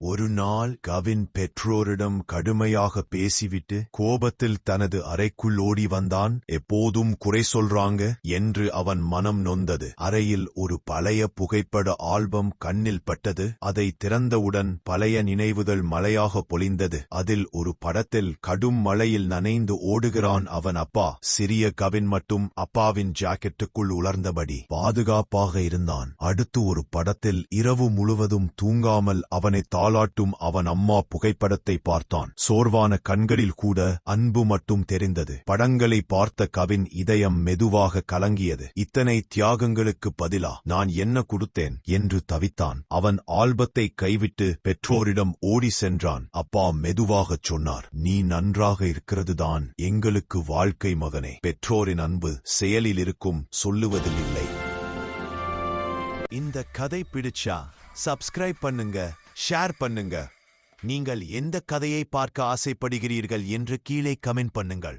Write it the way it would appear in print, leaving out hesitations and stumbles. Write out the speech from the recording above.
ஒரு நாள் கவின் பெற்றோரிடம் கடுமையாக பேசிவிட்டு கோபத்தில் தனது அறைக்குள் ஓடி வந்தான். எப்போதும் குறை சொல்றாங்க என்று அவன் மனம் நொந்தது. அறையில் ஒரு பழைய புகைப்பட ஆல்பம் கண்ணில் பட்டது. அதை திறந்தவுடன் பழைய நினைவுகள் மழையாக பொழிந்தது. அதில் ஒரு படத்தில் கடும் மழையில் நனைந்து ஓடுகிறான் அவன் அப்பா. சிறிய கவின் மட்டும் அப்பாவின் ஜாக்கெட்டுக்குள் உலர்ந்தபடி பாதுகாப்பாக இருந்தான். அடுத்து ஒரு படத்தில் இரவு முழுவதும் தூங்காமல் அவனை தாளாட்டும் அவன் அம்மா புகைப்படத்தை பார்த்தான். சோர்வான கண்களில் கூட அன்பு மட்டும் தெரிந்தது. படங்களை பார்த்த கவின் இதயம் மெதுவாக கலங்கியது. இத்தனை தியாகங்களுக்கு பதிலா நான் என்ன கொடுத்தேன் என்று தவித்தான். அவன் ஆல்பத்தை கைவிட்டு பெற்றோரிடம் ஓடி சென்றான். அப்பா மெதுவாகச் சொன்னார், நீ நன்றாக இருக்கிறதுதான் எங்களுக்கு வாழ்க்கை மகனே. பெற்றோரின் அன்பு செயலில் இருக்கும், சொல்லுவதில் இல்லை. இந்த கதை பிடிச்சா சப்ஸ்கிரைப் பண்ணுங்க, ஷேர் பண்ணுங்க. நீங்கள் எந்த கதையை பார்க்க ஆசைப்படுகிறீர்கள் என்று கீழே கமெண்ட் பண்ணுங்கள்.